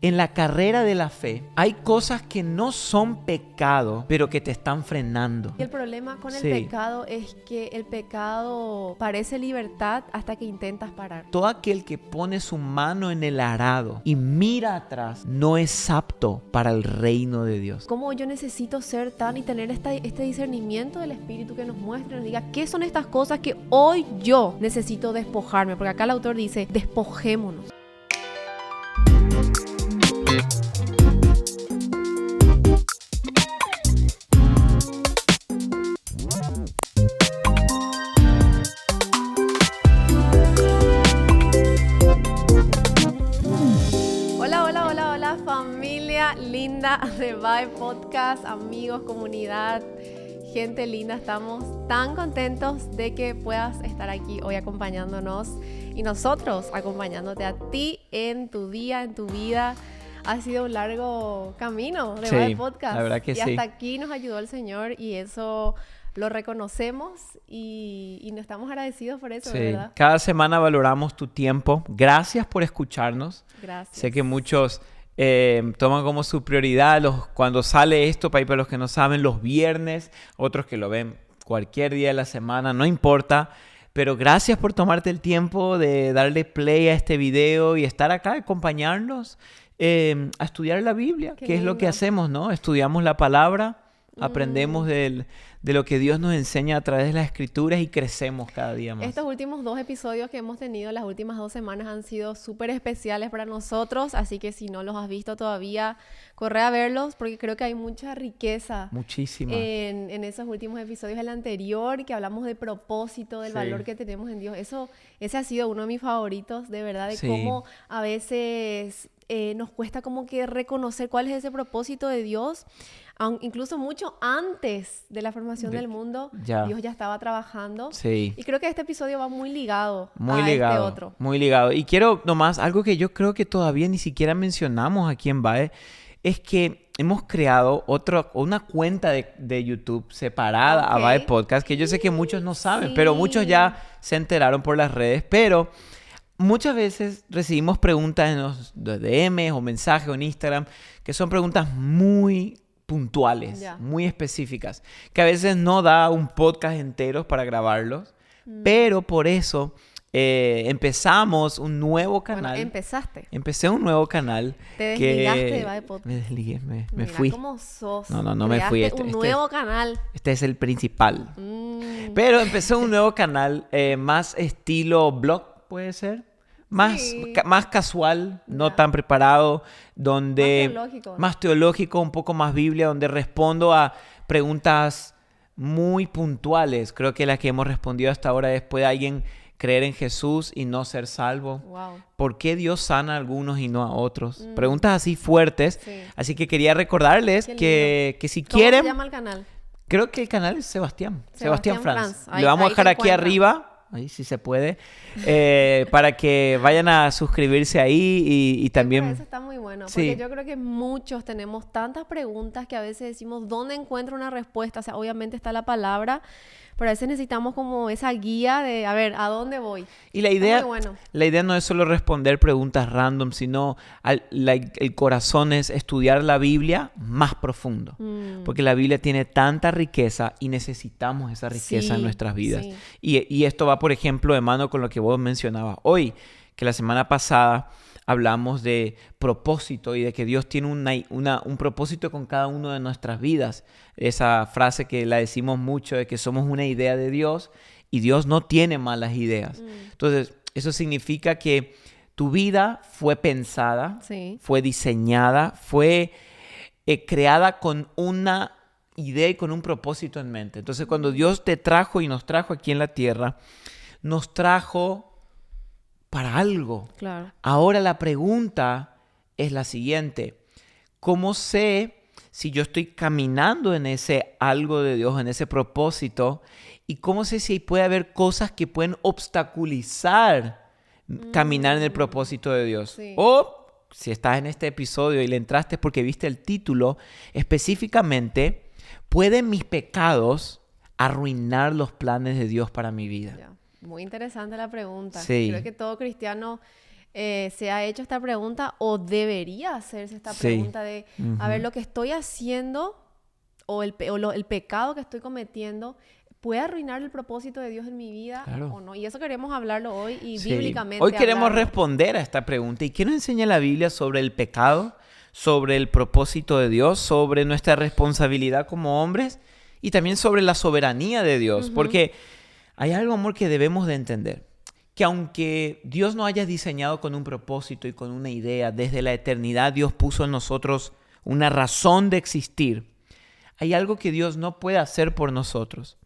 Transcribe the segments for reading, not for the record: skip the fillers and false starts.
en la carrera de la fe hay cosas que no son pecado, pero que te están frenando. Y el problema con el Sí. pecado es que el pecado parece libertad hasta que intentas parar. Todo aquel que pone su mano en el arado y mira atrás no es apto para el reino de Dios. ¿Cómo yo necesito ser tan y tener este discernimiento del Espíritu que nos muestre, nos diga qué son estas cosas que hoy yo necesito despojarme? Porque acá el autor dice, despojémonos. Hola, familia linda de Vibe Podcast, amigos, comunidad, gente linda. Estamos tan contentos de que puedas estar aquí hoy acompañándonos y nosotros acompañándote a ti en tu día, en tu vida. Ha sido un largo camino de Vibe Podcast. La verdad que y sí. hasta aquí nos ayudó el Señor y eso lo reconocemos y nos estamos agradecidos por eso, Sí. ¿verdad? Cada semana valoramos tu tiempo. Gracias por escucharnos. Gracias. Sé que muchos toman como su prioridad cuando sale esto, para los que no saben, los viernes, otros que lo ven cualquier día de la semana, no importa. Pero gracias por tomarte el tiempo de darle play a este video y estar acá, acompañarnos a estudiar la Biblia, que es lo que hacemos, ¿no? Estudiamos la palabra, aprendemos de lo que Dios nos enseña a través de las Escrituras y crecemos cada día más. Estos últimos 2 episodios que hemos tenido, las últimas 2 semanas han sido súper especiales para nosotros, así que si no los has visto todavía, corre a verlos porque creo que hay mucha riqueza. Muchísima. En esos últimos episodios, el anterior, que hablamos de propósito, del Sí. valor que tenemos en Dios. Ese ha sido uno de mis favoritos, de verdad, de Sí. cómo a veces nos cuesta como que reconocer cuál es ese propósito de Dios. Incluso mucho antes de la formación del mundo, Dios ya estaba trabajando. Sí. Y creo que este episodio va muy ligado este otro. Muy ligado. Y quiero nomás, algo que yo creo que todavía ni siquiera mencionamos aquí en VAE, es que hemos creado una cuenta de YouTube separada a VAE Podcast, que yo sé que muchos no saben, pero muchos ya se enteraron por las redes, pero muchas veces recibimos preguntas en los DMs o mensajes o en Instagram, que son preguntas muy puntuales, muy específicas, que a veces no da un podcast entero para grabarlos, pero por eso empezamos un nuevo canal. Bueno, Empecé un nuevo canal. Te desligaste de Vibe Podcast. Me desligué, me Mira fui. cómo sos. No me fui. Un nuevo canal. Este es el principal. Pero empecé un nuevo canal, más estilo blog, puede ser. Más casual, no tan preparado, donde más teológico, un poco más Biblia, donde respondo a preguntas muy puntuales. Creo que las que hemos respondido hasta ahora es: ¿puede alguien creer en Jesús y no ser salvo? Wow. ¿Por qué Dios sana a algunos y no a otros? Preguntas así fuertes. Sí. Así que quería recordarles que si quieren... ¿Cómo se llama el canal? Creo que el canal es Sebastián Franz. Ahí, le vamos a dejar aquí arriba. Ahí sí se puede, para que vayan a suscribirse ahí y también... Eso está muy bueno, porque yo creo que muchos tenemos tantas preguntas que a veces decimos, ¿dónde encuentro una respuesta? O sea, obviamente está la palabra, pero a veces necesitamos como esa guía de, a ver, ¿a dónde voy? Y la idea no es solo responder preguntas random, sino el corazón es estudiar la Biblia más profundo. Porque la Biblia tiene tanta riqueza y necesitamos esa riqueza en nuestras vidas. Sí. Y esto va, por ejemplo, de mano con lo que vos mencionabas hoy, que la semana pasada hablamos de propósito y de que Dios tiene un propósito con cada una de nuestras vidas. Esa frase que la decimos mucho de que somos una idea de Dios y Dios no tiene malas ideas. Entonces, eso significa que tu vida fue pensada, fue diseñada, fue creada con una idea y con un propósito en mente. Entonces, cuando Dios te trajo y nos trajo aquí en la tierra, nos trajo para algo. Claro. Ahora la pregunta es la siguiente: ¿cómo sé si yo estoy caminando en ese algo de Dios, en ese propósito? ¿Y cómo sé si puede haber cosas que pueden obstaculizar caminar en el propósito de Dios? Sí. O si estás en este episodio y le entraste porque viste el título, específicamente, ¿pueden mis pecados arruinar los planes de Dios para mi vida? Ya. Muy interesante la pregunta. Sí. Creo que todo cristiano se ha hecho esta pregunta o debería hacerse esta Sí. pregunta de, a ver, Ujú. lo que estoy haciendo o el pecado que estoy cometiendo, ¿puede arruinar el propósito de Dios en mi vida Claro. o no? Y eso queremos hablarlo hoy y Sí. bíblicamente Hoy queremos hablarlo. responder a esta pregunta. ¿Y qué nos enseña la Biblia sobre el pecado, sobre el propósito de Dios, sobre nuestra responsabilidad como hombres y también sobre la soberanía de Dios? Ujú. Porque hay algo, amor, que debemos de entender. Que aunque Dios nos haya diseñado con un propósito y con una idea, desde la eternidad Dios puso en nosotros una razón de existir, hay algo que Dios no puede hacer por nosotros.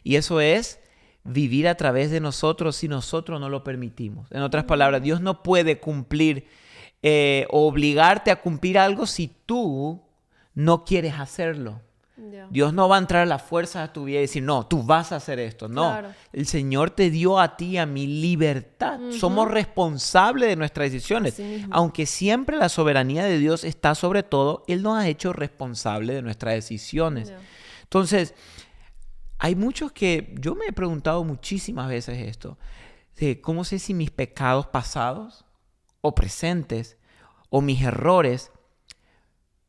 Y eso es vivir a través de nosotros si nosotros no lo permitimos. En otras palabras, Dios no puede cumplir o obligarte a cumplir algo si tú no quieres hacerlo. Ya. Dios no va a entrar a la fuerza a tu vida y decir, no, tú vas a hacer esto. No, Claro. el Señor te dio a ti y a mi libertad. Somos responsables de nuestras decisiones. Así mismo. Aunque siempre la soberanía de Dios está sobre todo, Él nos ha hecho responsables de nuestras decisiones. Ya. Entonces, hay muchos que yo me he preguntado muchísimas veces esto, de cómo sé si mis pecados pasados o presentes o mis errores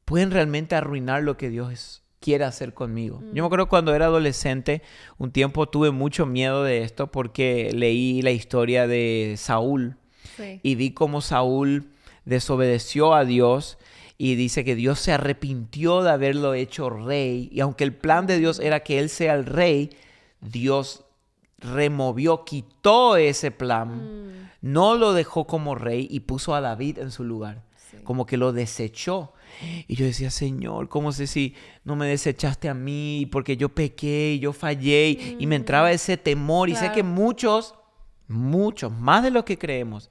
pueden realmente arruinar lo que Dios quiere hacer conmigo. Yo me acuerdo cuando era adolescente, un tiempo tuve mucho miedo de esto porque leí la historia de Saúl Sí. y vi cómo Saúl desobedeció a Dios y dice que Dios se arrepintió de haberlo hecho rey. Y aunque el plan de Dios era que él sea el rey, Dios removió, quitó ese plan, no lo dejó como rey y puso a David en su lugar. Sí. Como que lo desechó. Y yo decía, Señor, ¿cómo sé si no me desechaste a mí? Porque yo pequé, yo fallé. Y me entraba ese temor. Y sé Claro. que muchos, más de lo que creemos,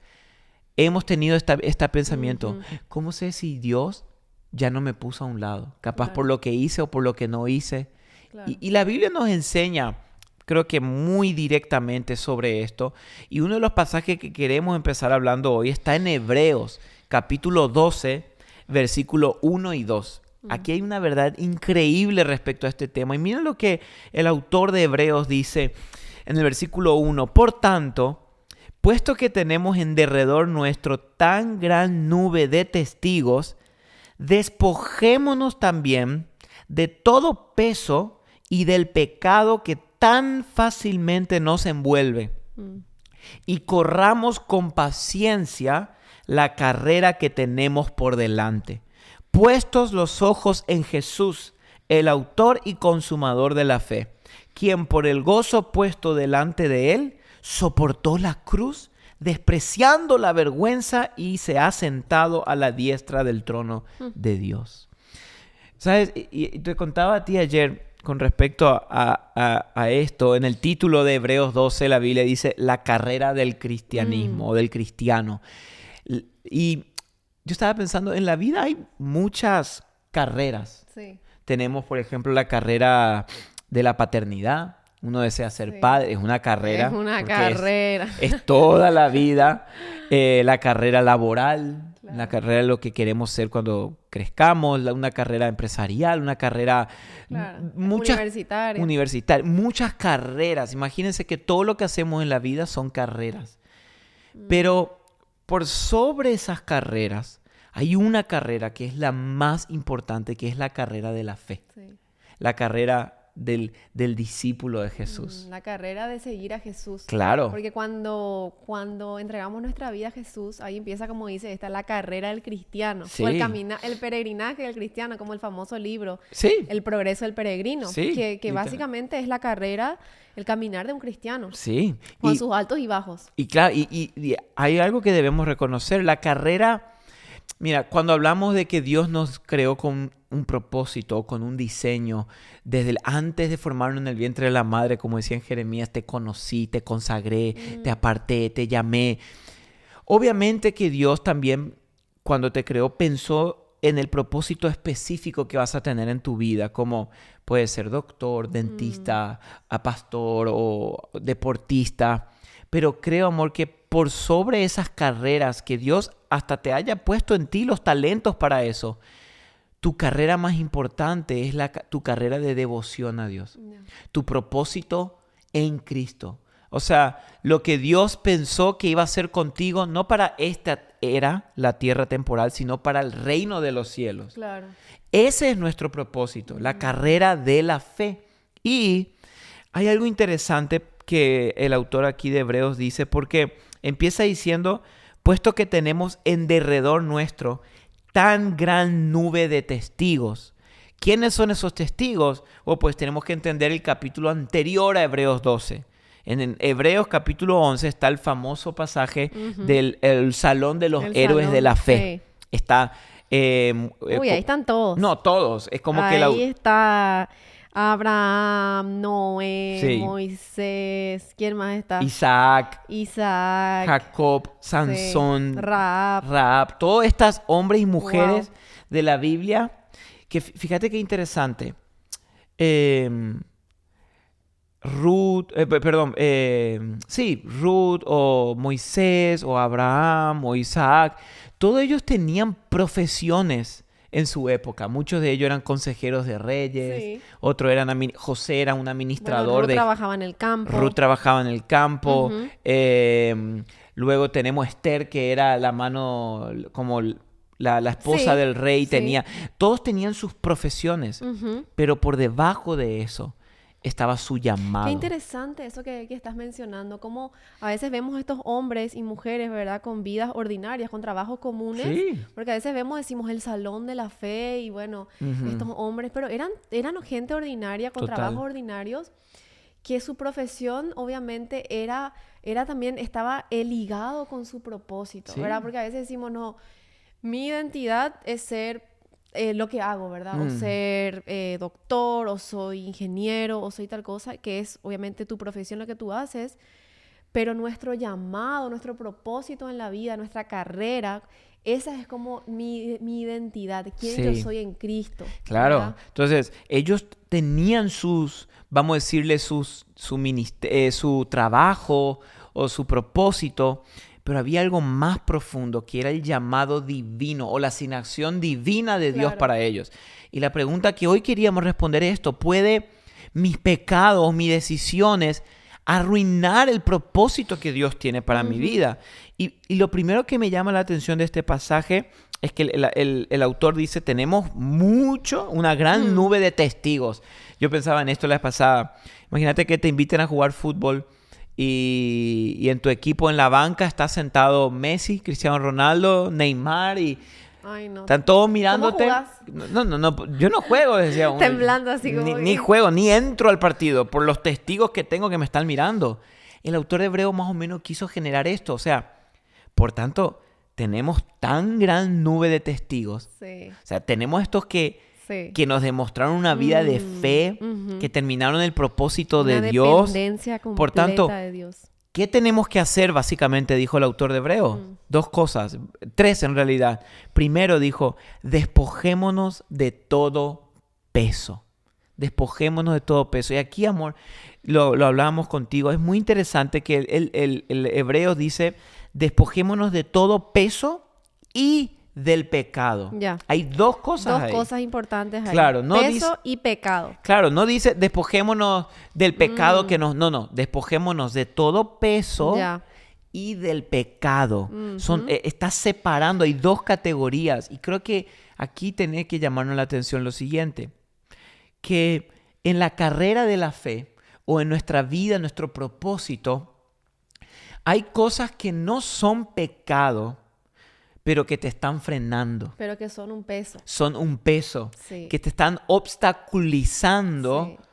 hemos tenido este pensamiento. ¿Cómo sé si Dios ya no me puso a un lado? Capaz Claro. por lo que hice o por lo que no hice. Claro. Y la Biblia nos enseña, creo que muy directamente sobre esto. Y uno de los pasajes que queremos empezar hablando hoy está en Hebreos, capítulo 12, versículo 1 y 2. Aquí hay una verdad increíble respecto a este tema. Y miren lo que el autor de Hebreos dice en el versículo 1. Por tanto, puesto que tenemos en derredor nuestro tan gran nube de testigos, despojémonos también de todo peso y del pecado que tan fácilmente nos envuelve y corramos con paciencia la carrera que tenemos por delante, puestos los ojos en Jesús, el autor y consumador de la fe, quien por el gozo puesto delante de él soportó la cruz, despreciando la vergüenza y se ha sentado a la diestra del trono de Dios. ¿Sabes? Y te contaba a ti ayer con respecto a esto, en el título de Hebreos 12 la Biblia dice la carrera del cristianismo o del cristiano. Y yo estaba pensando, en la vida hay muchas carreras. Sí. Tenemos, por ejemplo, la carrera de la paternidad. Uno desea ser Sí. padre, es una carrera. Es una porque carrera. Es toda la vida. La carrera laboral, Claro. la carrera de lo que queremos ser cuando crezcamos, una carrera empresarial, una carrera Claro. muchas Universitaria. universitarias, muchas carreras. Imagínense que todo lo que hacemos en la vida son carreras. Pero por sobre esas carreras hay una carrera que es la más importante, que es la carrera de la fe, Sí. la carrera del discípulo de Jesús. La carrera de seguir a Jesús. Claro. Porque cuando entregamos nuestra vida a Jesús, ahí empieza, como dice, esta la carrera del cristiano. Sí. O el peregrinaje del cristiano, como el famoso libro, Sí. El progreso del peregrino. Sí, Que literal. básicamente es la carrera, el caminar de un cristiano. Sí. Con Y- sus altos y bajos. Y claro, y hay algo que debemos reconocer. La carrera, mira, cuando hablamos de que Dios nos creó con un propósito, con un diseño, antes de formarnos en el vientre de la madre, como decía en Jeremías, te conocí, te consagré, te aparté, te llamé. Obviamente que Dios también, cuando te creó, pensó en el propósito específico que vas a tener en tu vida, como puede ser doctor, dentista, pastor o deportista. Pero creo, amor, que por sobre esas carreras que Dios hasta te haya puesto en ti los talentos para eso, tu carrera más importante es tu carrera de devoción a Dios. Tu propósito en Cristo. O sea, lo que Dios pensó que iba a hacer contigo, no para esta era, la tierra temporal, sino para el reino de los cielos. Claro. Ese es nuestro propósito, la carrera de la fe. Y hay algo interesante que el autor aquí de Hebreos dice, porque empieza diciendo, puesto que tenemos en derredor nuestro tan gran nube de testigos. ¿Quiénes son esos testigos? Pues tenemos que entender el capítulo anterior a Hebreos 12. En Hebreos capítulo 11 está el famoso pasaje del el salón de los héroes de la fe. Sí. Está... Uy, ahí están todos. No, todos. Es como que ahí está Abraham, Noé, Sí. Moisés. ¿Quién más está? Isaac, Isaac, Jacob, Sansón, sí, Rahab. todos estos hombres y mujeres Wow. de la Biblia, que fíjate qué interesante. Ruth o Moisés o Abraham o Isaac, todos ellos tenían profesiones en su época. Muchos de ellos eran consejeros de reyes, Sí. otros eran, José era un administrador Ruth trabajaba en el campo. Ruth trabajaba en el campo. Ujú. Luego tenemos Esther, que era la mano, como la esposa Sí, del rey. sí. Todos tenían sus profesiones, Ujú. pero por debajo de eso estaba su llamado. Qué interesante eso que estás mencionando, cómo a veces vemos estos hombres y mujeres, ¿verdad? Con vidas ordinarias, con trabajos comunes, Sí. porque a veces decimos el salón de la fe y bueno, Ujú. estos hombres, pero eran gente ordinaria, con Total. trabajos ordinarios, que su profesión obviamente estaba ligado con su propósito, Sí. ¿verdad? Porque a veces decimos, no, mi identidad es ser lo que hago, ¿verdad? O ser doctor, o soy ingeniero, o soy tal cosa, que es obviamente tu profesión lo que tú haces, pero nuestro llamado, nuestro propósito en la vida, nuestra carrera, esa es como mi identidad, quién Sí. yo soy en Cristo. Claro. ¿verdad? Entonces, ellos tenían vamos a decirle, su trabajo o su propósito, pero había algo más profundo, que era el llamado divino o la asignación divina de Dios Claro. para ellos. Y la pregunta que hoy queríamos responder es esto: ¿puede mis pecados, mis decisiones arruinar el propósito que Dios tiene para mi vida? Y lo primero que me llama la atención de este pasaje es que el autor dice, tenemos una gran nube de testigos. Yo pensaba en esto la vez pasada. Imagínate que te inviten a jugar fútbol y en tu equipo en la banca está sentado Messi, Cristiano Ronaldo, Neymar y Ay, no. están todos mirándote. jugás? No, yo no juego, decía uno. Temblando así como Ni que- juego, ni entro al partido por los testigos que tengo que me están mirando. El autor de Hebreo más o menos quiso generar esto. O sea, por tanto, tenemos tan gran nube de testigos. Sí, O sea, tenemos estos que sí. nos demostraron una vida de fe, ujú. que terminaron el propósito Una de Dios. dependencia completa Por tanto, de Dios. ¿qué tenemos que hacer básicamente? Dijo el autor de Hebreo. Dos cosas, tres en realidad. Primero dijo, despojémonos de todo peso. Despojémonos de todo peso. Y aquí, amor, lo hablábamos contigo. Es muy interesante que el Hebreo dice, despojémonos de todo peso y del pecado. Ya. Hay dos cosas Dos ahí. cosas importantes ahí. Claro, no Peso dice- y pecado. Claro, no dice despojémonos del pecado que nos... No, despojémonos de todo peso Ya. y del pecado. Está separando, hay dos categorías. Y creo que aquí tiene que llamarnos la atención lo siguiente, que en la carrera de la fe o en nuestra vida, en nuestro propósito, hay cosas que no son pecado, pero que te están frenando. Pero que son un peso. Son un peso, Sí. que te están obstaculizando Sí.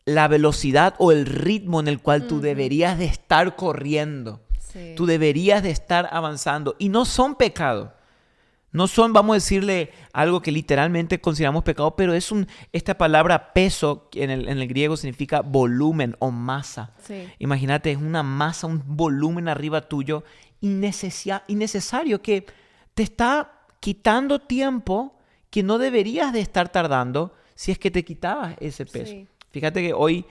la velocidad o el ritmo en el cual tú deberías de estar corriendo. Sí. Tú deberías de estar avanzando. Y no son pecado. No son, vamos a decirle, algo que literalmente consideramos pecado, pero esta palabra peso en el griego significa volumen o masa. Sí. Imagínate, es una masa, un volumen arriba tuyo innecesario que te está quitando tiempo que no deberías de estar tardando si es que te quitabas ese peso. Sí. Fíjate que hoy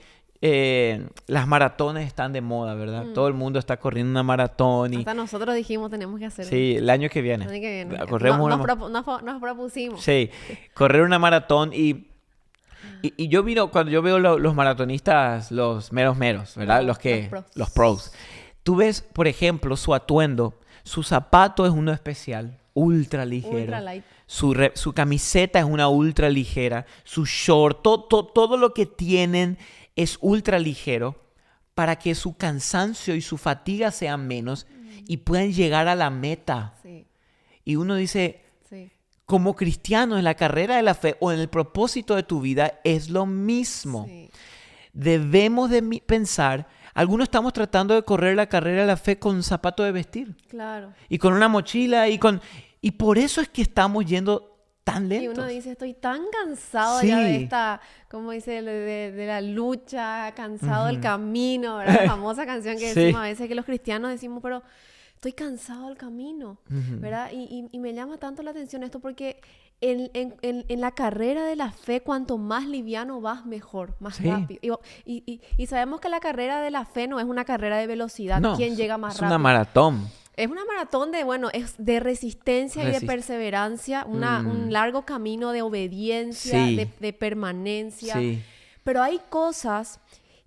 las maratones están de moda, ¿verdad? Todo el mundo está corriendo una maratón y Hasta nosotros dijimos tenemos que hacerlo. sí, el año que viene. El año que viene. Corremos nos una propusimos. Sí, correr una maratón y Y yo miro, cuando yo veo los maratonistas, los meros, ¿verdad? Los pros. Tú ves, por ejemplo, su atuendo. Su zapato es uno especial, ultra ligero. Ultra light. Su camiseta es una ultra ligera. Su short, todo lo que tienen es ultra ligero para que su cansancio y su fatiga sean menos y puedan llegar a la meta. Sí. Y uno dice, Sí. como cristiano en la carrera de la fe o en el propósito de tu vida es lo mismo. Sí. Debemos de pensar, algunos estamos tratando de correr la carrera de la fe con zapato de vestir Claro. y con una mochila y por eso es que estamos yendo tan lentos. Y uno dice, estoy tan cansado Sí. ya de esta, como dice, de la lucha, cansado del camino, ¿verdad? La famosa canción que Sí. decimos a veces que los cristianos decimos, pero estoy cansado del camino, Ujú. ¿verdad? Y me llama tanto la atención esto porque en la carrera de la fe, cuanto más liviano vas, mejor, más Sí. rápido. Y sabemos que la carrera de la fe no es una carrera de velocidad. No, ¿Quién llega más es rápido? una maratón. Es una maratón es de resistencia y de perseverancia, un largo camino de obediencia, Sí. de permanencia. Sí. Pero hay cosas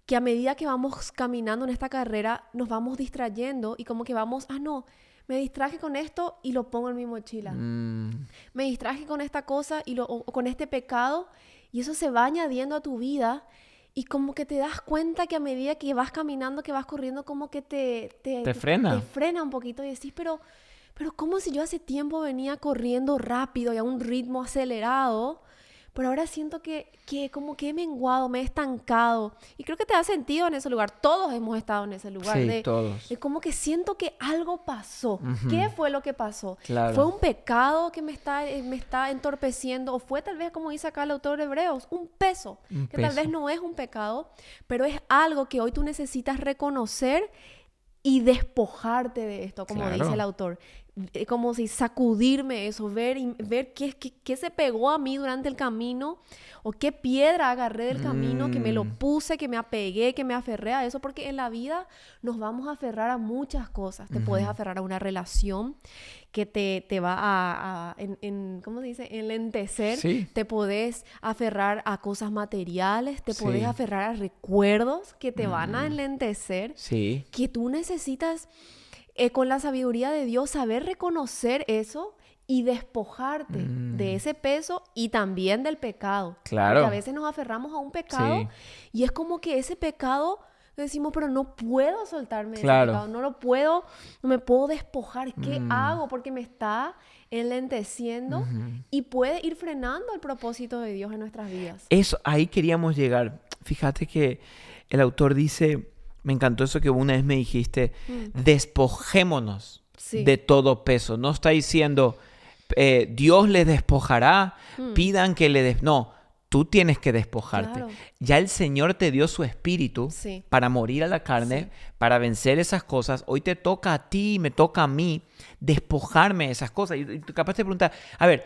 que a medida que vamos caminando en esta carrera, nos vamos distrayendo y como que vamos, no, me distraje con esto y lo pongo en mi mochila. Me distraje con esta cosa o con este pecado y eso se va añadiendo a tu vida. Y como que te das cuenta que a medida que vas caminando, que vas corriendo, como que Te frena. Te frena un poquito y decís, pero como si yo hace tiempo venía corriendo rápido y a un ritmo acelerado, pero ahora siento que como que he menguado, me he estancado. Y creo que te da sentido en ese lugar. Todos hemos estado en ese lugar. Sí, todos. De como que siento que algo pasó. Ujú. ¿Qué fue lo que pasó? Claro. ¿Fue un pecado que me está entorpeciendo? ¿O fue tal vez, como dice acá el autor de Hebreos, un peso? Un Que tal peso. vez no es un pecado, pero es algo que hoy tú necesitas reconocer y despojarte de esto, como Claro. dice el autor. Como si sacudirme eso, ver qué se pegó a mí durante el camino o qué piedra agarré del camino, que me lo puse, que me apegué, que me aferré a eso, porque en la vida nos vamos a aferrar a muchas cosas. Te puedes aferrar a una relación que te va ¿cómo se dice? Enlentecer. Sí. Te podés aferrar a cosas materiales, te Sí. podés aferrar a recuerdos que te van a enlentecer, Sí. que tú necesitas, con la sabiduría de Dios, saber reconocer eso y despojarte de ese peso y también del pecado. Claro. Porque a veces nos aferramos a un pecado Sí. y es como que ese pecado decimos, pero no puedo soltarme de Claro. ese pecado, no me puedo despojar. ¿Qué hago? Porque me está enlenteciendo y puede ir frenando el propósito de Dios en nuestras vidas. Eso, ahí queríamos llegar. Fíjate que el autor dice, me encantó eso que una vez me dijiste, despojémonos Sí. de todo peso. No está diciendo, Dios les despojará, pidan que no, tú tienes que despojarte. Claro. Ya el Señor te dio su espíritu Sí. para morir a la carne, Sí. para vencer esas cosas. Hoy te toca a ti, me toca a mí despojarme de esas cosas. Y tú capaz te preguntas, a ver,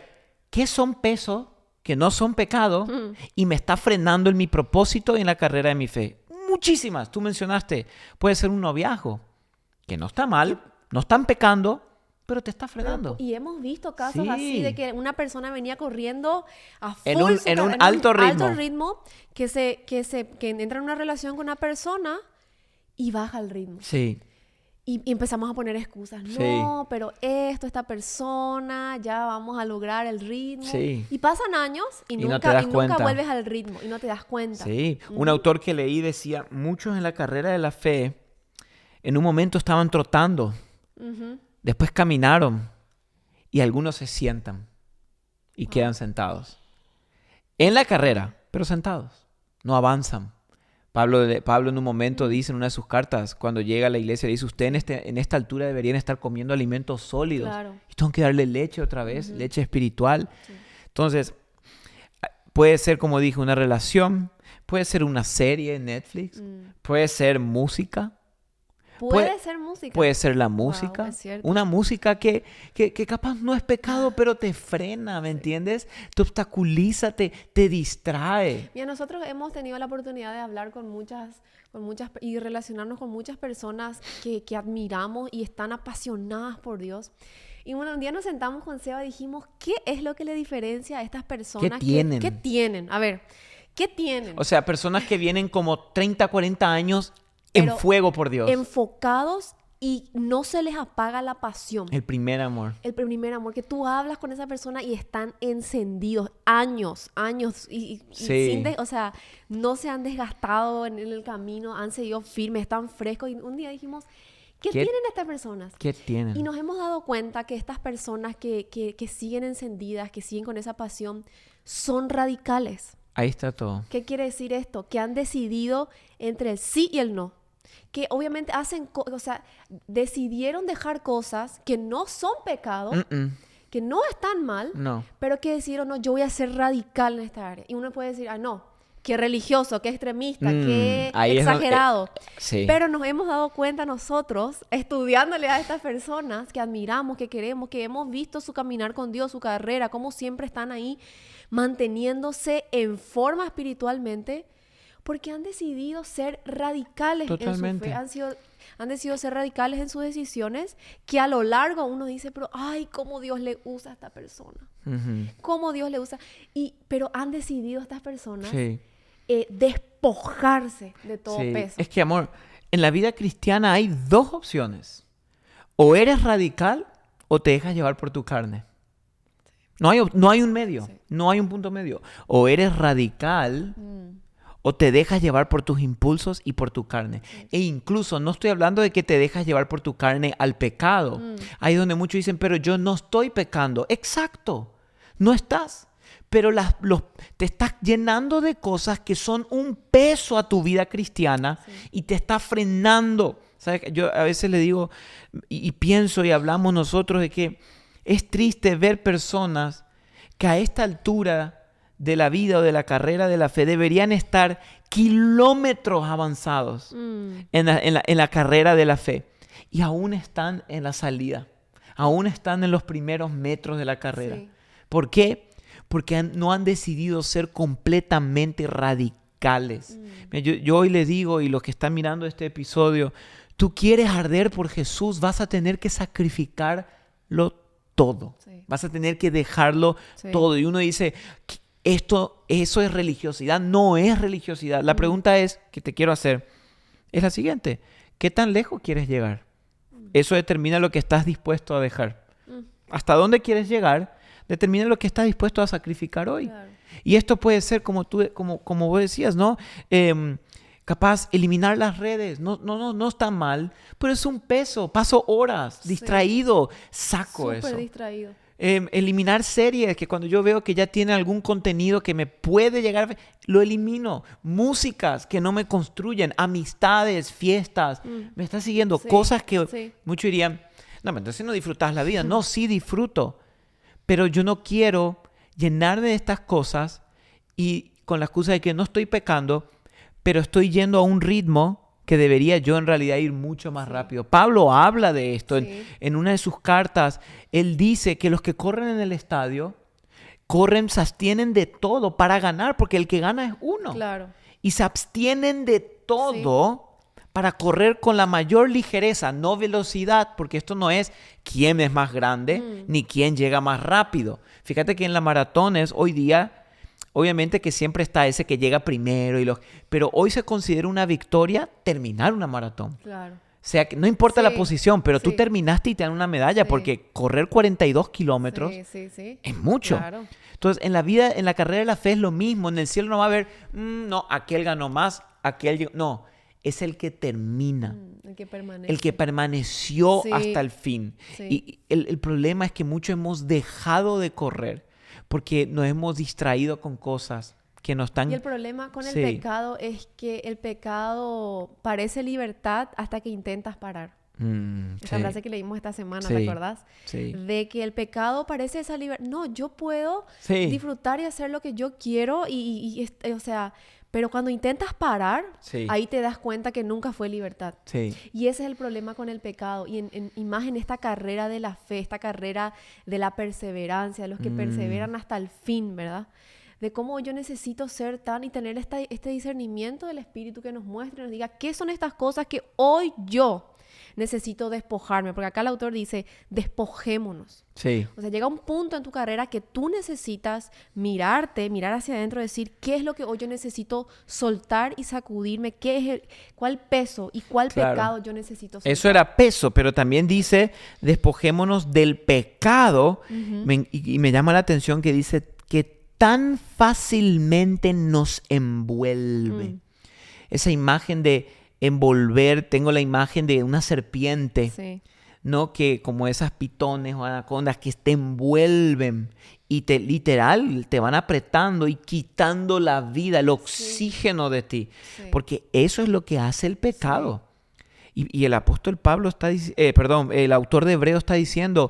¿qué son pesos que no son pecado y me está frenando en mi propósito y en la carrera de mi fe? Muchísimas. Tú mencionaste, puede ser un noviazgo, que no está mal, no están pecando, pero te está frenando. Y hemos visto casos Sí. así de que una persona venía corriendo a full En un alto ritmo. que entra en una relación con una persona y baja el ritmo. Sí, Y empezamos a poner excusas. Sí. No, pero esta persona, ya vamos a lograr el ritmo. Sí. Y pasan años y Y no nunca, te das nunca cuenta. vuelves al ritmo y no te das cuenta. sí. Un autor que leí decía, muchos en la carrera de la fe, en un momento estaban trotando, Ujú. después caminaron y algunos se sientan y quedan sentados. En la carrera, pero sentados, no avanzan. Pablo en un momento dice en una de sus cartas, cuando llega a la iglesia, dice, ustedes en esta altura deberían estar comiendo alimentos sólidos. Claro. Y tengo que darle leche otra vez, leche espiritual. Sí. Entonces, puede ser, como dije, una relación, puede ser una serie en Netflix, puede ser música, Puede ser música. puede ser la música, es cierto. una música que capaz no es pecado, pero te frena, ¿me entiendes? Te obstaculiza, te distrae. Mira, nosotros hemos tenido la oportunidad de hablar con muchas y relacionarnos con muchas personas que admiramos y están apasionadas por Dios. Y un día nos sentamos con Seba y dijimos, ¿qué es lo que le diferencia a estas personas? tienen? ¿Qué tienen? A ver, ¿Qué tienen? O sea, personas que vienen como 30, 40 años en Pero fuego por Dios. enfocados y no se les apaga la pasión. El primer amor. El primer amor, que tú hablas con esa persona y están encendidos años y Sí. o sea, no se han desgastado en el camino, han seguido firmes, están frescos. Y un día dijimos, ¿qué tienen estas personas? ¿Qué tienen? Y nos hemos dado cuenta que estas personas que siguen encendidas, que siguen con esa pasión, son radicales. Ahí está todo. ¿Qué quiere decir esto? Que han decidido entre el sí y el no. Que obviamente o sea, decidieron dejar cosas que no son pecado, que no están mal, No. pero que decidieron, no, yo voy a ser radical en esta área. Y uno puede decir, no, qué religioso, qué extremista, qué ahí es donde- exagerado. sí. Pero nos hemos dado cuenta nosotros, estudiándole a estas personas que admiramos, que queremos, que hemos visto su caminar con Dios, su carrera, cómo siempre están ahí manteniéndose en forma espiritualmente, porque han decidido ser radicales Totalmente. en su fe, han decidido ser radicales en sus decisiones, que a lo largo uno dice, pero ay, cómo Dios le usa a esta persona, cómo Dios le usa, pero han decidido estas personas Sí. despojarse de todo Sí. peso. Es que, amor, en la vida cristiana hay dos opciones. O eres radical o te dejas llevar por tu carne. No hay un medio. Sí. No hay un punto medio. O eres radical o te dejas llevar por tus impulsos y por tu carne. E incluso no estoy hablando de que te dejas llevar por tu carne al pecado. Ahí es donde muchos dicen, pero yo no estoy pecando. Exacto. No estás. Pero te estás llenando de cosas que son un peso a tu vida cristiana y te está frenando. ¿Sabes? Yo a veces le digo y pienso y hablamos nosotros de que es triste ver personas que a esta altura de la vida o de la carrera de la fe deberían estar kilómetros avanzados en la carrera de la fe y aún están en la salida, aún están en los primeros metros de la carrera. Sí. ¿Por qué? Porque no han decidido ser completamente radicales. Mira, yo hoy les digo, y los que están mirando este episodio, tú quieres arder por Jesús, vas a tener que sacrificarlo todo. Sí. Vas a tener que dejarlo Sí. todo. Y uno dice, eso es religiosidad. No es religiosidad. La pregunta que te quiero hacer es la siguiente. ¿Qué tan lejos quieres llegar? Eso determina lo que estás dispuesto a dejar. ¿Hasta dónde quieres llegar? Determina lo que estás dispuesto a sacrificar hoy. Claro. Y esto puede ser, como vos decías, ¿no? Capaz eliminar las redes. No está mal, pero es un peso. Paso horas distraído. Saco Súper eso. distraído. Eliminar series que cuando yo veo que ya tiene algún contenido que me puede llegar, lo elimino. Músicas que no me construyen, amistades, fiestas. Me está siguiendo Sí, cosas que sí. muchos dirían, no, pero entonces no disfrutas la vida. No, sí disfruto. Pero yo no quiero llenarme de estas cosas y con la excusa de que no estoy pecando, pero estoy yendo a un ritmo que debería yo en realidad ir mucho más rápido. Pablo habla de esto en una de sus cartas. Él dice que los que corren en el estadio, se abstienen de todo para ganar, porque el que gana es uno. Claro. Y se abstienen de todo para correr con la mayor ligereza, no velocidad, porque esto no es quién es más grande ni quién llega más rápido. Fíjate que en las maratones hoy día, obviamente que siempre está ese que llega primero, pero hoy se considera una victoria terminar una maratón. Claro. O sea, que no importa la posición, pero tú sí. terminaste y te dan una medalla, Sí. porque correr 42 kilómetros Sí. es mucho. Claro. Entonces, en la vida, en la carrera de la fe es lo mismo. En el cielo no va a haber, no, aquel ganó más, aquel llegó. No, es el que termina. El que permanece. El que permaneció Sí. hasta el fin. Sí. Y el problema es que muchos hemos dejado de correr porque nos hemos distraído con cosas que nos están... Y el problema con el Sí. pecado es que el pecado parece libertad hasta que intentas parar. Esa sí, frase que leímos esta semana, Sí. ¿te acordás? sí. De que el pecado parece esa libertad. No, yo puedo Sí. disfrutar y hacer lo que yo quiero o sea, pero cuando intentas parar, Sí. ahí te das cuenta que nunca fue libertad. Sí. Y ese es el problema con el pecado. Y más en esta carrera de la fe, esta carrera de la perseverancia, de los que perseveran hasta el fin, ¿verdad? De cómo yo necesito ser tan y tener este discernimiento del Espíritu que nos muestre y nos diga qué son estas cosas que hoy yo necesito despojarme, porque acá el autor dice, despojémonos. Sí. O sea, llega un punto en tu carrera que tú necesitas mirar hacia adentro, decir, ¿qué es lo que hoy yo necesito soltar y sacudirme? ¿Cuál peso y cuál pecado yo necesito soltar? Eso era peso, pero también dice, despojémonos del pecado. Y me llama la atención que dice que tan fácilmente nos envuelve. Esa imagen de envolver, tengo la imagen de una serpiente. Sí. ¿No? Que como esas pitones o anacondas que te envuelven y literal te van apretando y quitando la vida, el oxígeno de ti. Sí. Porque eso es lo que hace el pecado. Sí. Y el apóstol Pablo el autor de Hebreos está diciendo,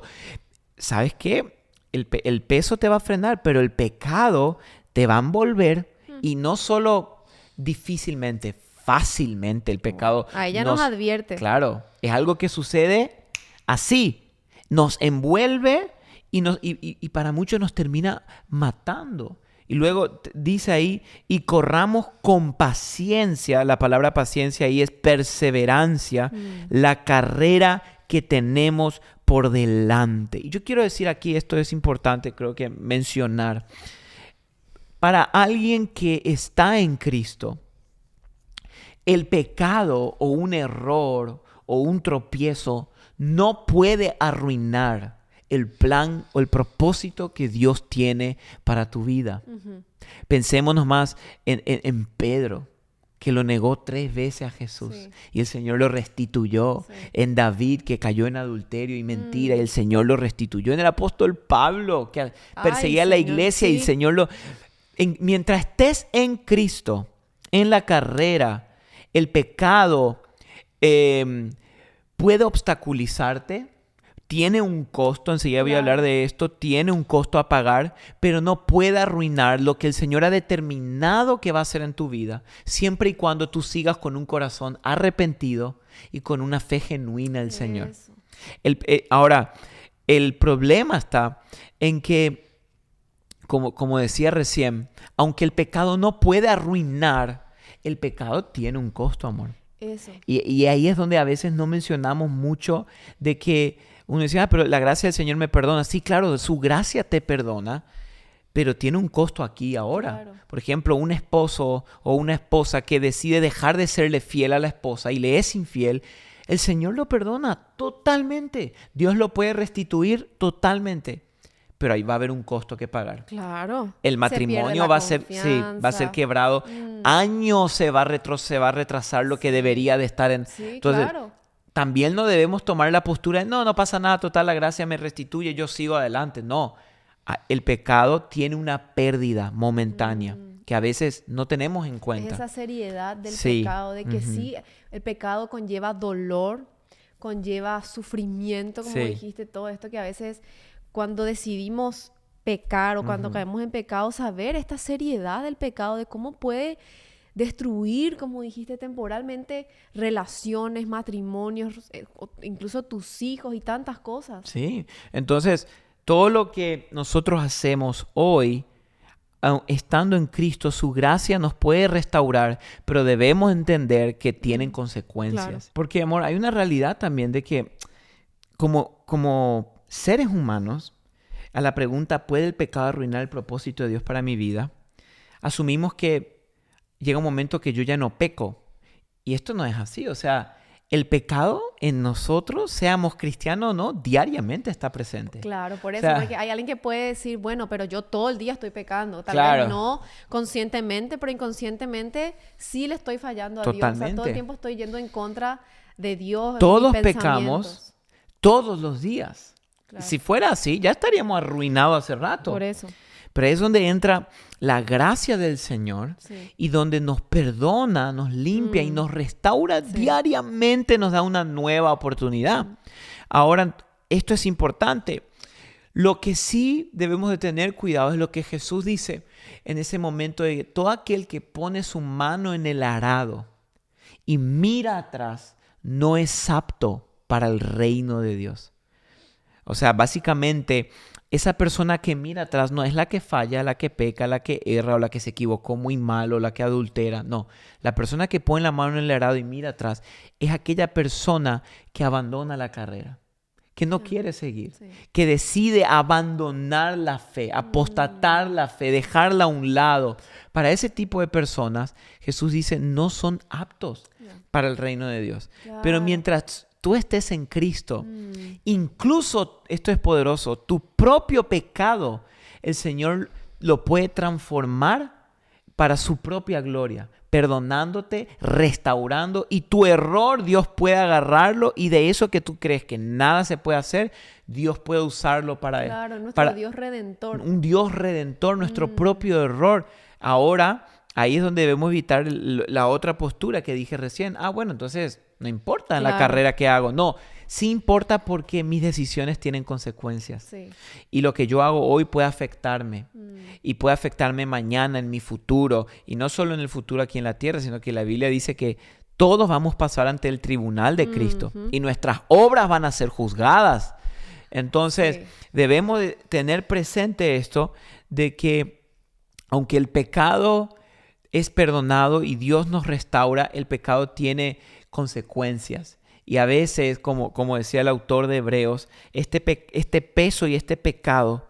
¿sabes qué? El peso te va a frenar, pero el pecado te va a envolver y no solo difícilmente, fácilmente el pecado. A ella nos advierte. Claro, es algo que sucede así, nos envuelve y para muchos nos termina matando. Y luego dice ahí, y corramos con paciencia, la palabra paciencia ahí es perseverancia, la carrera que tenemos por delante. Y yo quiero decir aquí, esto es importante, creo que mencionar, para alguien que está en Cristo, el pecado o un error o un tropiezo no puede arruinar el plan o el propósito que Dios tiene para tu vida. Pensémonos más en Pedro, que lo negó 3 veces a Jesús y el Señor lo restituyó. En David, que cayó en adulterio y mentira y el Señor lo restituyó. En el apóstol Pablo, que perseguía a la iglesia y el Señor lo... mientras estés en Cristo, en la carrera, el pecado puede obstaculizarte, tiene un costo, enseguida voy a hablar de esto, tiene un costo a pagar, pero no puede arruinar lo que el Señor ha determinado que va a hacer en tu vida, siempre y cuando tú sigas con un corazón arrepentido y con una fe genuina al Señor. Ahora, el problema está en que, como decía recién, aunque el pecado no puede arruinar, el pecado tiene un costo, amor. Eso. Y ahí es donde a veces no mencionamos mucho de que uno dice, pero la gracia del Señor me perdona. Sí, claro, su gracia te perdona, pero tiene un costo aquí y ahora. Claro. Por ejemplo, un esposo o una esposa que decide dejar de serle fiel a la esposa y le es infiel, el Señor lo perdona totalmente. Dios lo puede restituir totalmente. Pero ahí va a haber un costo que pagar. Claro. El matrimonio va a ser quebrado. Años se va a retrasar lo que debería de estar en... Sí, Entonces, claro. También no debemos tomar la postura de no pasa nada, total, la gracia me restituye, yo sigo adelante. No, el pecado tiene una pérdida momentánea que a veces no tenemos en cuenta. Es esa seriedad del pecado, de que sí, el pecado conlleva dolor, conlleva sufrimiento, como dijiste, todo esto que a veces... Cuando decidimos pecar o cuando caemos en pecado, saber esta seriedad del pecado, de cómo puede destruir, como dijiste, temporalmente relaciones, matrimonios, incluso tus hijos y tantas cosas. Sí, entonces todo lo que nosotros hacemos hoy, estando en Cristo, su gracia nos puede restaurar, pero debemos entender que tienen consecuencias. Claro. Porque, amor, hay una realidad también de que como seres humanos, a la pregunta, ¿puede el pecado arruinar el propósito de Dios para mi vida? Asumimos que llega un momento que yo ya no peco. Y esto no es así. O sea, el pecado en nosotros, seamos cristianos o no, diariamente está presente. Claro, por eso, porque hay alguien que puede decir, bueno, pero yo todo el día estoy pecando. Tal vez no conscientemente, pero inconscientemente sí le estoy fallando a Dios. O sea, todo el tiempo estoy yendo en contra de Dios. Todos pecamos todos los días. Claro. Si fuera así, ya estaríamos arruinados hace rato. Por eso. Pero es donde entra la gracia del Señor y donde nos perdona, nos limpia y nos restaura diariamente, nos da una nueva oportunidad. Ahora, esto es importante. Lo que sí debemos de tener cuidado es lo que Jesús dice en ese momento de que todo aquel que pone su mano en el arado y mira atrás no es apto para el reino de Dios. O sea, básicamente esa persona que mira atrás no es la que falla, la que peca, la que erra o la que se equivocó muy mal o la que adultera. No, la persona que pone la mano en el arado y mira atrás es aquella persona que abandona la carrera, que no quiere seguir, que decide abandonar la fe, apostatar la fe, dejarla a un lado. Para ese tipo de personas, Jesús dice, no son aptos para el reino de Dios. Pero mientras tú estés en Cristo, incluso, esto es poderoso, tu propio pecado, el Señor lo puede transformar para su propia gloria, perdonándote, restaurando, y tu error Dios puede agarrarlo, y de eso que tú crees que nada se puede hacer, Dios puede usarlo para Claro, nuestro para Dios redentor. un Dios redentor, nuestro propio error. Ahora, ahí es donde debemos evitar la otra postura que dije recién. Bueno, entonces no importa la carrera que hago. No, sí importa porque mis decisiones tienen consecuencias. Sí. Y lo que yo hago hoy puede afectarme. Y puede afectarme mañana, en mi futuro. Y no solo en el futuro aquí en la tierra, sino que la Biblia dice que todos vamos a pasar ante el tribunal de Cristo. Y nuestras obras van a ser juzgadas. Entonces, debemos de tener presente esto de que aunque el pecado es perdonado y Dios nos restaura, el pecado tiene consecuencias. Y a veces, como decía el autor de Hebreos, este peso y este pecado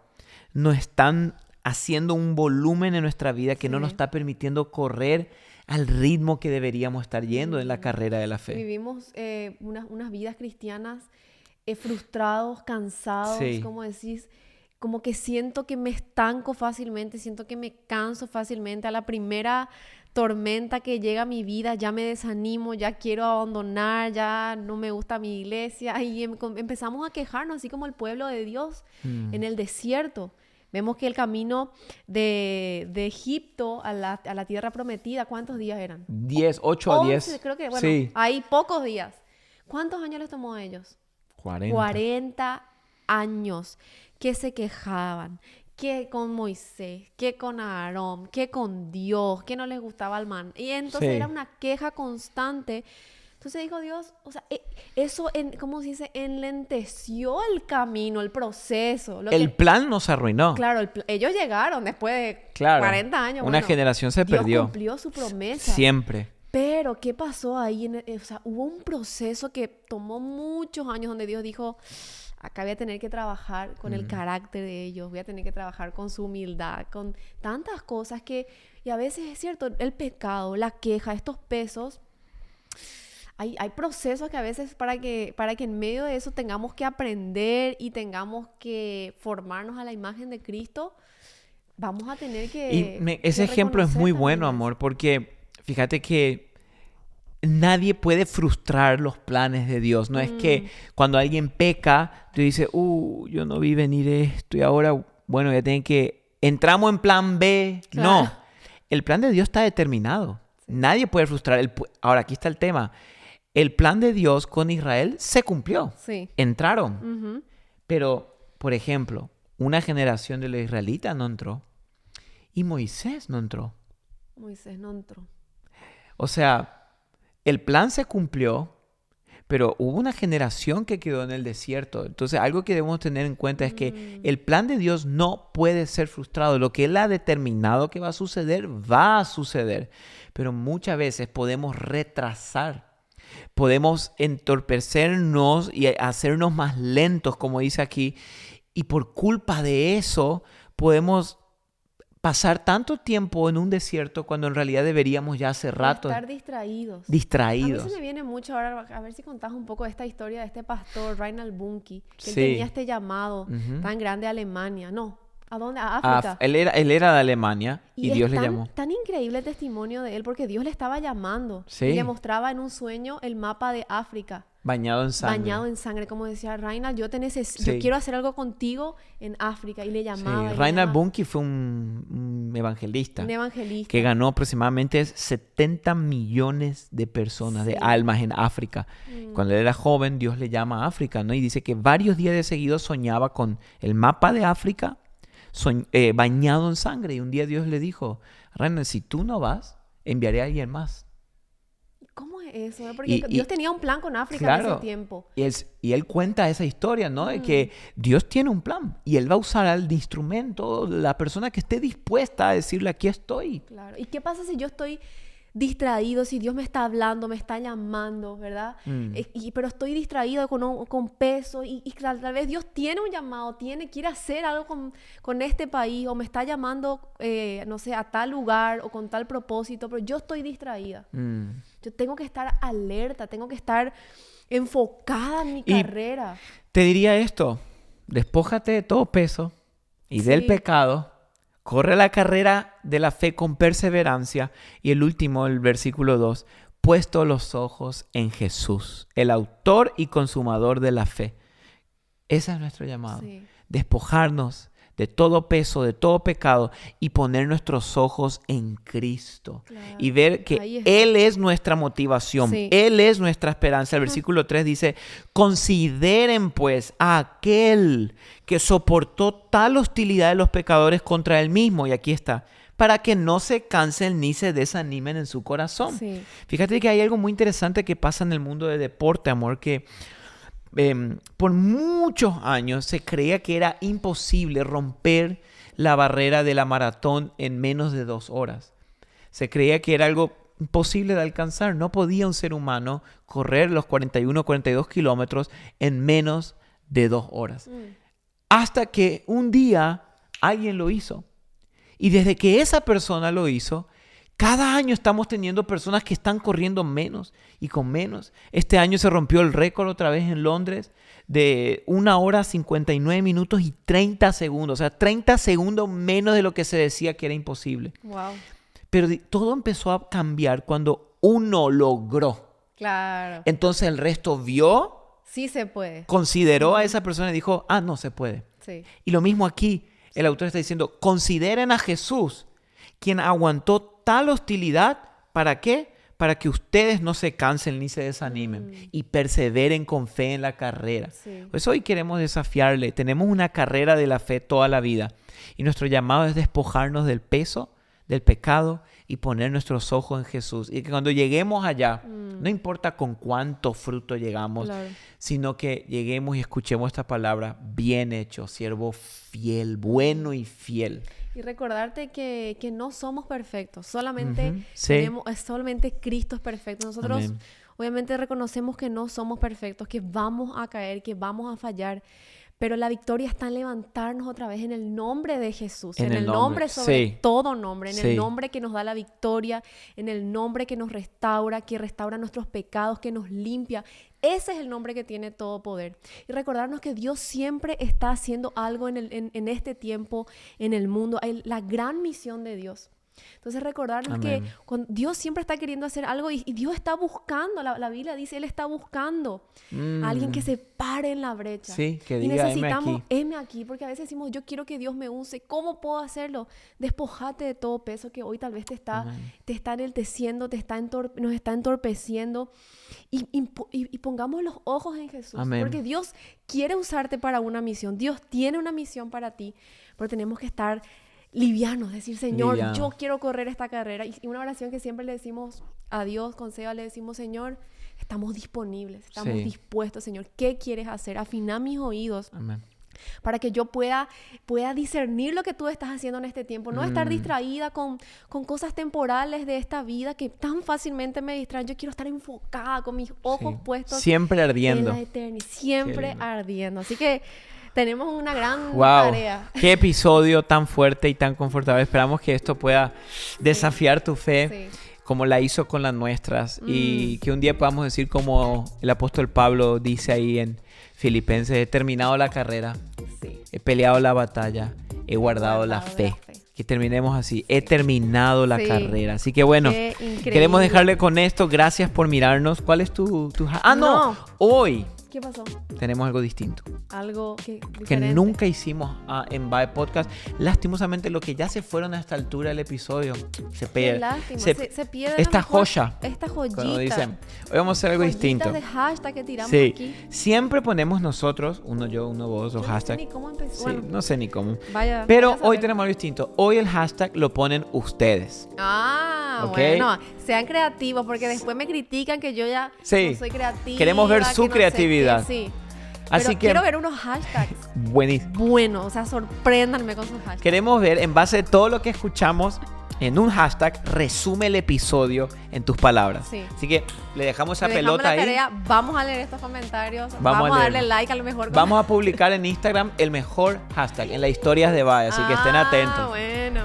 nos están haciendo un volumen en nuestra vida que no nos está permitiendo correr al ritmo que deberíamos estar yendo en la carrera de la fe. Vivimos unas vidas cristianas frustrados, cansados, como decís, como que siento que me estanco fácilmente, siento que me canso fácilmente. A la primera tormenta que llega a mi vida ya me desanimo, ya quiero abandonar, ya no me gusta mi iglesia, y empezamos a quejarnos, así como el pueblo de Dios en el desierto. Vemos que el camino de Egipto a la tierra prometida, ¿cuántos días eran? 8 a 10. Creo que, bueno, hay pocos días. ¿Cuántos años les tomó a ellos? 40 años que se quejaban, que con Moisés, que con Aarón, que con Dios, que no les gustaba el maná. Y entonces era una queja constante. Entonces dijo Dios, o sea, eso, ¿cómo se dice? Enlenteció el camino, el proceso. El plan nos arruinó. Claro, ellos llegaron después de 40 años. Una generación se perdió. Dios cumplió su promesa. Siempre. Pero, ¿qué pasó ahí? O sea, hubo un proceso que tomó muchos años donde Dios dijo, acá voy a tener que trabajar con el carácter de ellos, voy a tener que trabajar con su humildad, con tantas cosas que... Y a veces es cierto, el pecado, la queja, estos pesos... Hay procesos que a veces para que en medio de eso tengamos que aprender y tengamos que formarnos a la imagen de Cristo, vamos a tener que... ese ejemplo es muy bueno, amor, porque fíjate que nadie puede frustrar los planes de Dios. No es que cuando alguien peca, tú dices, yo no vi venir esto y ahora, bueno, ya tienen que... Entramos en plan B. Claro. No, el plan de Dios está determinado. Nadie puede frustrar. Ahora, aquí está el tema. El plan de Dios con Israel se cumplió. Entraron. Pero, por ejemplo, una generación de los israelitas no entró. Y Moisés no entró. O sea, el plan se cumplió, pero hubo una generación que quedó en el desierto. Entonces, algo que debemos tener en cuenta es que el plan de Dios no puede ser frustrado. Lo que Él ha determinado que va a suceder. Pero muchas veces podemos retrasar. Podemos entorpecernos y hacernos más lentos, como dice aquí. Y por culpa de eso, podemos pasar tanto tiempo en un desierto cuando en realidad deberíamos ya hace rato estar distraídos. A mí se me viene mucho ahora, a ver si contás un poco de esta historia de este pastor, Reinhard Bonnke, que él tenía este llamado tan grande a Alemania. No, ¿a dónde? A África. Él era de Alemania y Dios le llamó. Tan increíble el testimonio de él porque Dios le estaba llamando. Y le mostraba en un sueño el mapa de África. Bañado en sangre. Como decía Reinhard, yo quiero hacer algo contigo en África. Y le llamaba. Reinhard Bonnke fue un evangelista. Un evangelista. Que ganó aproximadamente 70 millones de personas, de almas en África. Cuando él era joven, Dios le llama a África, ¿no? Y dice que varios días de seguido soñaba con el mapa de África bañado en sangre. Y un día Dios le dijo, Reinhard, si tú no vas, enviaré a alguien más. ¿cómo es eso? Porque Dios tenía un plan con África en ese tiempo. Y él cuenta esa historia, ¿no? De que Dios tiene un plan y Él va a usar al instrumento, la persona que esté dispuesta a decirle, aquí estoy. Claro. ¿Y qué pasa si yo estoy distraído, si Dios me está hablando, me está llamando, ¿verdad? Pero estoy distraído con peso y tal vez Dios tiene un llamado, quiere hacer algo con este país o me está llamando, no sé, a tal lugar o con tal propósito, pero yo estoy distraída. Yo tengo que estar alerta, tengo que estar enfocada en mi carrera. Te diría esto, despójate de todo peso y del pecado. Corre la carrera de la fe con perseverancia. Y el último, el versículo 2. Puesto los ojos en Jesús, el autor y consumador de la fe. Ese es nuestro llamado. Sí. Despojarnos de todo peso, de todo pecado y poner nuestros ojos en Cristo. Claro. Y ver que Él es nuestra motivación. Sí. Él es nuestra esperanza. El versículo 3 dice, consideren pues a aquel que soportó tal hostilidad de los pecadores contra Él mismo. Y aquí está. Para que no se cansen ni se desanimen en su corazón. Sí. Fíjate que hay algo muy interesante que pasa en el mundo de deporte, amor, que por muchos años se creía que era imposible romper la barrera de la maratón en menos de 2 horas. Se creía que era algo imposible de alcanzar. No podía un ser humano correr los 41, 42 kilómetros en menos de 2 horas. Hasta que un día alguien lo hizo. Y desde que esa persona lo hizo, cada año estamos teniendo personas que están corriendo menos y con menos. Este año se rompió el récord otra vez en Londres de 1 hora, 59 minutos y 30 segundos. O sea, 30 segundos menos de lo que se decía que era imposible. Wow. Pero todo empezó a cambiar cuando uno logró. Claro. Entonces el resto vio. Sí se puede. Consideró a esa persona y dijo, no se puede. Sí. Y lo mismo aquí. El autor está diciendo, consideren a Jesús, quien aguantó tal hostilidad. ¿Para qué? Para que ustedes no se cansen ni se desanimen y perseveren con fe en la carrera. Sí. Pues hoy queremos desafiarle. Tenemos una carrera de la fe toda la vida y nuestro llamado es despojarnos del peso, del pecado y poner nuestros ojos en Jesús. Y que cuando lleguemos allá, no importa con cuánto fruto llegamos, claro, sino que lleguemos y escuchemos esta palabra, bien hecho, siervo fiel, bueno y fiel. Y recordarte que no somos perfectos, solamente solamente Cristo es perfecto. Nosotros obviamente reconocemos que no somos perfectos, que vamos a caer, que vamos a fallar, pero la victoria está en levantarnos otra vez en el nombre de Jesús, en el nombre sobre todo nombre, en el nombre que nos da la victoria, en el nombre que nos restaura, que restaura nuestros pecados, que nos limpia. Ese es el nombre que tiene todo poder. Y recordarnos que Dios siempre está haciendo algo en este tiempo, en el mundo. Hay la gran misión de Dios. Entonces recordarnos que Dios siempre está queriendo hacer algo y Dios está buscando, la Biblia dice, Él está buscando a alguien que se pare en la brecha. Sí, que diga, y necesitamos, heme aquí, porque a veces decimos, yo quiero que Dios me use, ¿cómo puedo hacerlo? Despojate de todo peso que hoy tal vez te está enalteciendo, nos está entorpeciendo y pongamos los ojos en Jesús. Porque Dios quiere usarte para una misión, Dios tiene una misión para ti, pero tenemos que estar livianos, decir, Señor, yo quiero correr esta carrera. Y una oración que siempre le decimos a Dios, con Seba, le decimos, Señor, estamos disponibles, estamos dispuestos, Señor, ¿qué quieres hacer? Afina mis oídos. Para que yo pueda discernir lo que tú estás haciendo en este tiempo, no estar distraída con cosas temporales de esta vida que tan fácilmente me distraen. Yo quiero estar enfocada con mis ojos puestos siempre ardiendo en la eternidad, siempre ardiendo. Así que tenemos una gran tarea. Qué episodio tan fuerte y tan confortable. Esperamos que esto pueda desafiar tu fe como la hizo con las nuestras y que un día podamos decir como el apóstol Pablo dice ahí en Filipenses, he terminado la carrera, he peleado la batalla, he guardado la fe. Que terminemos así, he terminado la carrera. Así que bueno, queremos dejarle con esto. Gracias por mirarnos. ¿Cuál es tu... Hoy... ¿Qué pasó? Tenemos algo distinto. Algo que nunca hicimos en Vibe Podcast. Lastimosamente, lo que ya se fueron a esta altura del episodio se pierde. Se pierde esta joya. Esta joyita. Cuando dicen, hoy vamos a hacer algo distinto. De hashtag que tiramos aquí. Siempre ponemos nosotros, uno yo, uno vos, los hashtags. No sé ni cómo empezó. Sí, bueno, no sé ni cómo. Pero hoy tenemos algo distinto. Hoy el hashtag lo ponen ustedes. ¿ok? Bueno, sean creativos porque después me critican que yo ya Sí. no soy creativa. Queremos ver que su no sé qué, creatividad. sí. Así Pero que, quiero ver unos hashtags buenísimo. buenos, o sea, sorpréndanme con sus hashtags. Queremos ver, en base a todo lo que escuchamos, en un hashtag, resume el episodio en tus palabras. Sí. Así que le dejamos esa Le dejamos pelota la ahí. tarea, vamos a leer estos comentarios, Vamos vamos a a leer. darle like a lo mejor. Vamos a publicar en Instagram el mejor hashtag en las historias de Bye, así que estén atentos. Bueno.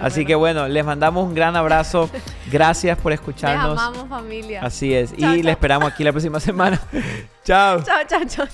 Así que bueno, les mandamos un gran abrazo. Gracias por Les escucharnos. amamos, familia. Así es. Chao, Y chao. le esperamos aquí la próxima semana. Chao. Chao.